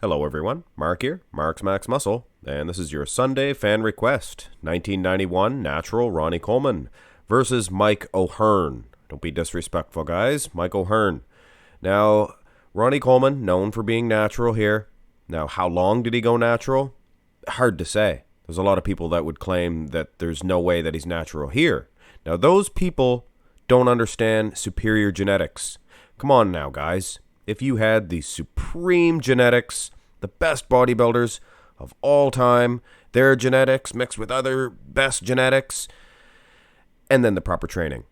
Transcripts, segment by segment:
Hello everyone, Mark here, Mark's Max Muscle, and this is your Sunday fan request. 1991 natural Ronnie Coleman versus Mike O'Hearn. Don't be disrespectful, guys. Mike O'Hearn. Now, Ronnie Coleman, known for being natural here. Now, how long did he go natural? Hard to say. There's a lot of people that would claim that there's no way that he's natural here. Now, those people don't understand superior genetics. Come on now, guys. If you had the supreme genetics, the best bodybuilders of all time, their genetics mixed with other best genetics, and then the proper training,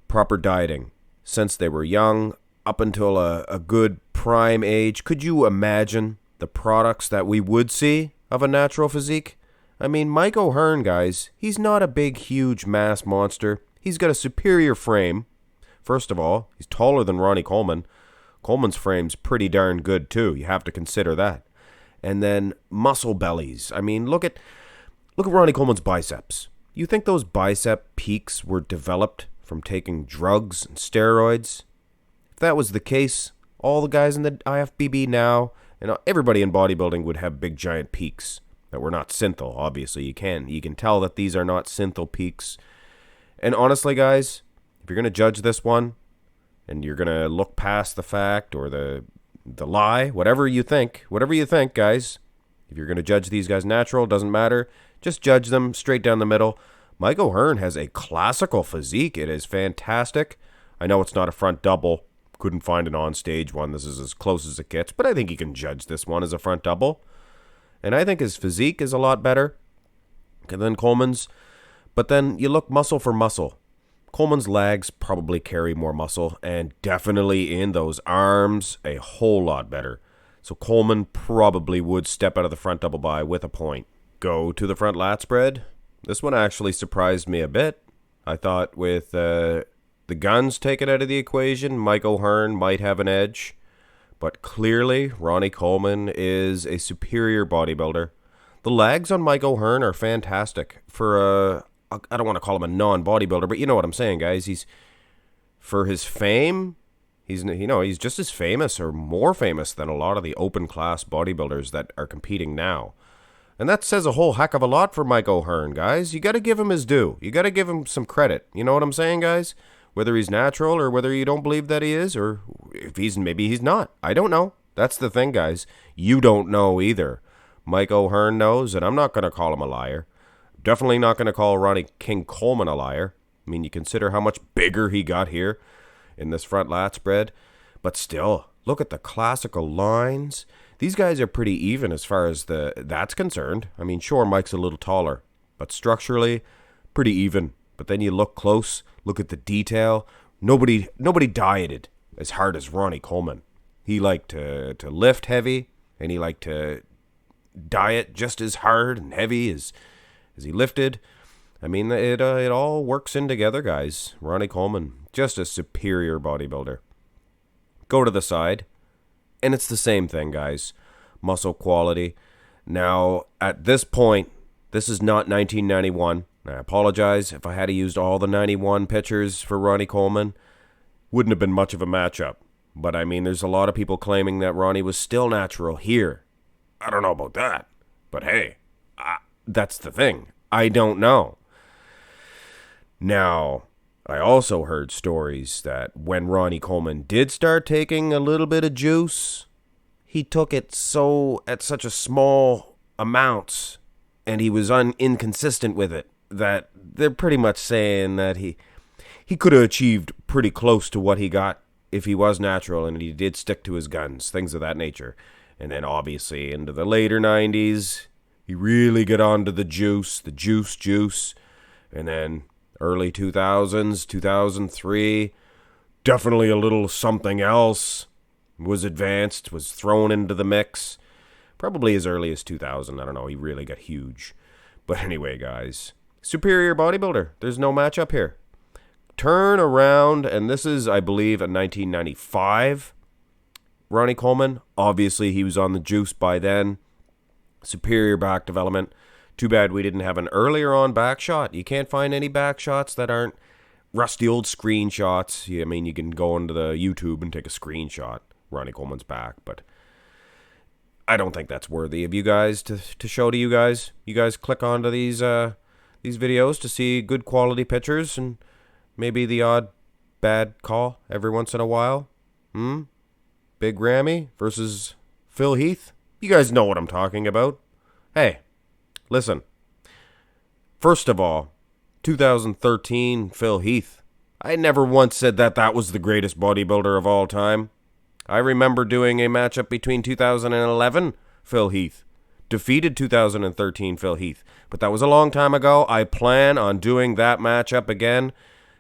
proper dieting, since they were young up until a good prime age, could you imagine the products that we would see of a natural physique? I mean, Mike O'Hearn, guys, he's not a big, huge mass monster. He's got a superior frame. First of all, he's taller than Ronnie Coleman. Coleman's frame's pretty darn good, too. You have to consider that. And then muscle bellies. I mean, look at Ronnie Coleman's biceps. You think those bicep peaks were developed from taking drugs and steroids? If that was the case, all the guys in the IFBB now, and everybody in bodybuilding would have big giant peaks that were not synthol. Obviously, you can tell that these are not synthol peaks. And honestly, guys, if you're going to judge this one, and you're going to look past the fact or the lie, whatever you think, guys. If you're going to judge these guys natural, doesn't matter. Just judge them straight down the middle. Mike O'Hearn has a classical physique. It is fantastic. I know it's not a front double. Couldn't find an on-stage one. This is as close as it gets. But I think you can judge this one as a front double. And I think his physique is a lot better than Coleman's. But then you look muscle for muscle. Coleman's legs probably carry more muscle, and definitely in those arms, a whole lot better. So Coleman probably would step out of the front double by with a point. Go to the front lat spread. This one actually surprised me a bit. I thought with the guns taken out of the equation, Mike O'Hearn might have an edge. But clearly, Ronnie Coleman is a superior bodybuilder. The legs on Mike O'Hearn are fantastic for I don't want to call him a non-bodybuilder, but you know what I'm saying, guys. He's, for his fame, he's just as famous or more famous than a lot of the open-class bodybuilders that are competing now. And that says a whole heck of a lot for Mike O'Hearn, guys. You got to give him his due. You got to give him some credit. You know what I'm saying, guys? Whether he's natural or whether you don't believe that he is, or if maybe he's not. I don't know. That's the thing, guys. You don't know either. Mike O'Hearn knows, and I'm not going to call him a liar. Definitely not going to call Ronnie King Coleman a liar. I mean, you consider how much bigger he got here in this front lat spread. But still, look at the classical lines. These guys are pretty even as far as that's concerned. I mean, sure, Mike's a little taller, but structurally, pretty even. But then you look close, look at the detail. Nobody dieted as hard as Ronnie Coleman. He liked to lift heavy, and he liked to diet just as hard and heavy as he lifted. I mean, it all works in together, guys. Ronnie Coleman, just a superior bodybuilder. Go to the side, and it's the same thing, guys. Muscle quality. Now, at this point, this is not 1991. I apologize if I had used all the 91 pictures for Ronnie Coleman. Wouldn't have been much of a matchup. But, I mean, there's a lot of people claiming that Ronnie was still natural here. I don't know about that. But, hey, that's the thing. I don't know. Now, I also heard stories that when Ronnie Coleman did start taking a little bit of juice, he took it at such a small amounts, and he was inconsistent with it, that they're pretty much saying that he could have achieved pretty close to what he got if he was natural and he did stick to his guns, things of that nature. And then obviously into the later 90s, he really got onto the juice, and then early 2000s, 2003, definitely a little something else was advanced, was thrown into the mix. Probably as early as 2000, I don't know, he really got huge. But anyway, guys, superior bodybuilder, there's no matchup here. Turn around, and this is, I believe, a 1995 Ronnie Coleman. Obviously, he was on the juice by then. Superior back development. Too bad we didn't have an earlier on back shot. You can't find any back shots that aren't rusty old screenshots. I mean, you can go into the YouTube and take a screenshot, Ronnie Coleman's back. But I don't think that's worthy of you guys to show to you guys. You guys click onto these videos to see good quality pictures and maybe the odd bad call every once in a while. Big Rammy versus Phil Heath. You guys know what I'm talking about. Hey, listen. First of all, 2013 Phil Heath. I never once said that was the greatest bodybuilder of all time. I remember doing a matchup between 2011 Phil Heath. Defeated 2013 Phil Heath. But that was a long time ago. I plan on doing that matchup again.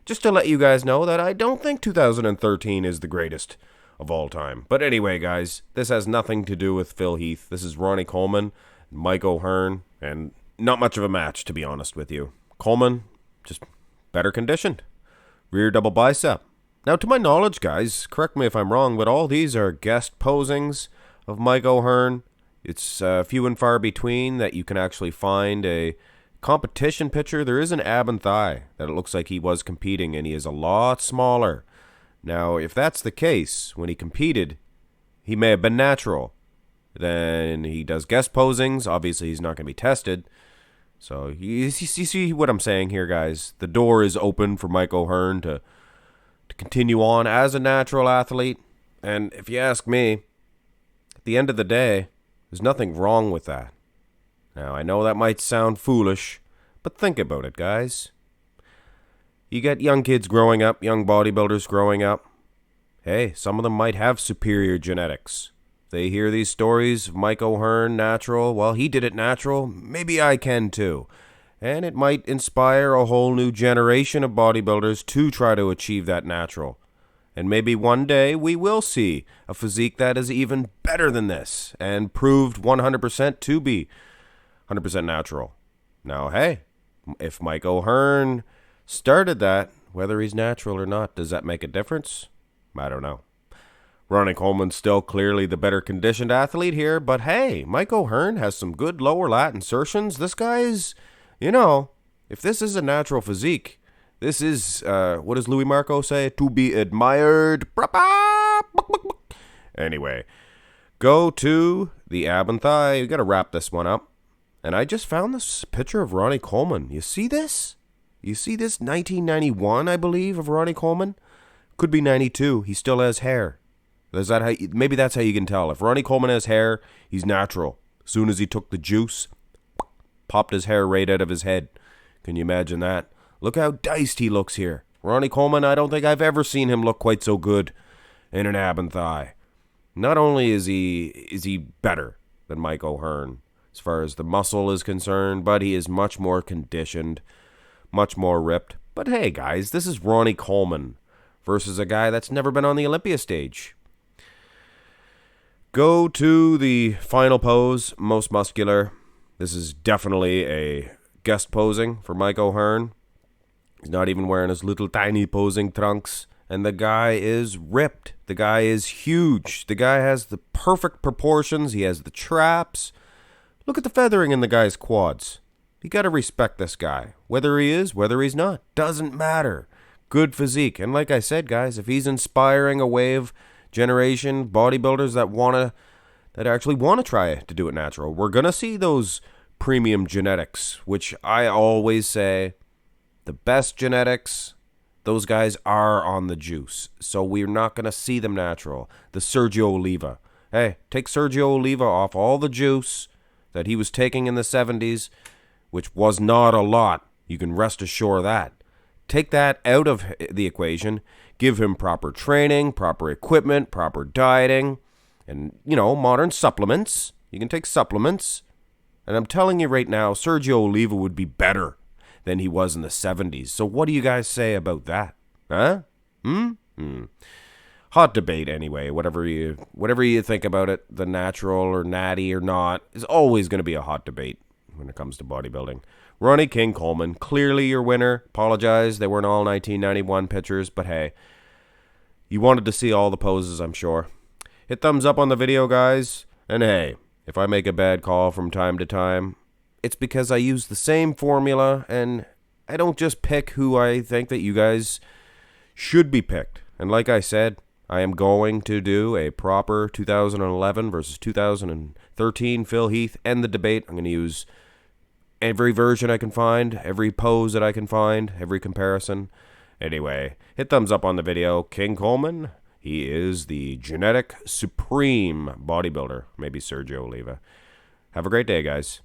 Just to let you guys know that I don't think 2013 is the greatest of all time. But anyway, guys, this has nothing to do with Phil Heath. This is Ronnie Coleman, Mike O'Hearn, and not much of a match, to be honest with you. Coleman, just better conditioned. Rear double bicep. Now, to my knowledge, guys, correct me if I'm wrong, but all these are guest posings of Mike O'Hearn. It's few and far between that you can actually find a competition picture. There is an ab and thigh that it looks like he was competing, and he is a lot smaller. Now, if that's the case, when he competed, he may have been natural. Then he does guest posings. Obviously, he's not going to be tested. So, you see what I'm saying here, guys. The door is open for Mike O'Hearn to continue on as a natural athlete. And if you ask me, at the end of the day, there's nothing wrong with that. Now, I know that might sound foolish, but think about it, guys. You get young kids growing up, young bodybuilders growing up. Hey, some of them might have superior genetics. They hear these stories of Mike O'Hearn, natural. Well, he did it natural. Maybe I can too. And it might inspire a whole new generation of bodybuilders to try to achieve that natural. And maybe one day we will see a physique that is even better than this and proved 100% to be 100% natural. Now, hey, if Mike O'Hearn started that, whether he's natural or not, does that make a difference? I don't know. Ronnie Coleman's still clearly the better conditioned athlete here, but hey, Mike O'Hearn has some good lower lat insertions. This guy's, if this is a natural physique, this is, what does Louis Marco say? To be admired. Anyway, go to the ab and thigh. We got to wrap this one up. And I just found this picture of Ronnie Coleman. You see this? You see this 1991, I believe, of Ronnie Coleman? Could be 92. He still has hair. Is that how? Maybe that's how you can tell. If Ronnie Coleman has hair, he's natural. As soon as he took the juice, popped his hair right out of his head. Can you imagine that? Look how diced he looks here. Ronnie Coleman, I don't think I've ever seen him look quite so good in an ab and thigh. Not only is he better than Mike O'Hearn as far as the muscle is concerned, but he is much more conditioned, much more ripped. But hey, guys, this is Ronnie Coleman versus a guy that's never been on the Olympia stage. Go to the final pose, most muscular. This is definitely a guest posing for Mike O'Hearn. He's not even wearing his little tiny posing trunks. And the guy is ripped. The guy is huge. The guy has the perfect proportions. He has the traps. Look at the feathering in the guy's quads. You got to respect this guy. Whether he is, whether he's not. Doesn't matter. Good physique. And like I said, guys, if he's inspiring a wave generation bodybuilders that actually want to try to do it natural, we're going to see those premium genetics, which I always say the best genetics, those guys are on the juice. So we're not going to see them natural. The Sergio Oliva. Hey, take Sergio Oliva off all the juice that he was taking in the 70s, which was not a lot. You can rest assured of that. Take that out of the equation. Give him proper training, proper equipment, proper dieting, and, modern supplements. You can take supplements. And I'm telling you right now, Sergio Oliva would be better than he was in the 70s. So what do you guys say about that? Huh? Hot debate anyway. Whatever you think about it, the natural or natty or not, is always going to be a hot debate when it comes to bodybuilding. Ronnie King Coleman, clearly your winner. Apologize, they weren't all 1991 pictures, but hey, you wanted to see all the poses, I'm sure. Hit thumbs up on the video, guys. And hey, if I make a bad call from time to time, it's because I use the same formula, and I don't just pick who I think that you guys should be picked. And like I said, I am going to do a proper 2011 versus 2013 Phil Heath and the debate. I'm going to use every version I can find, every pose that I can find, every comparison. Anyway, hit thumbs up on the video. King Coleman, he is the genetic supreme bodybuilder. Maybe Sergio Oliva. Have a great day, guys.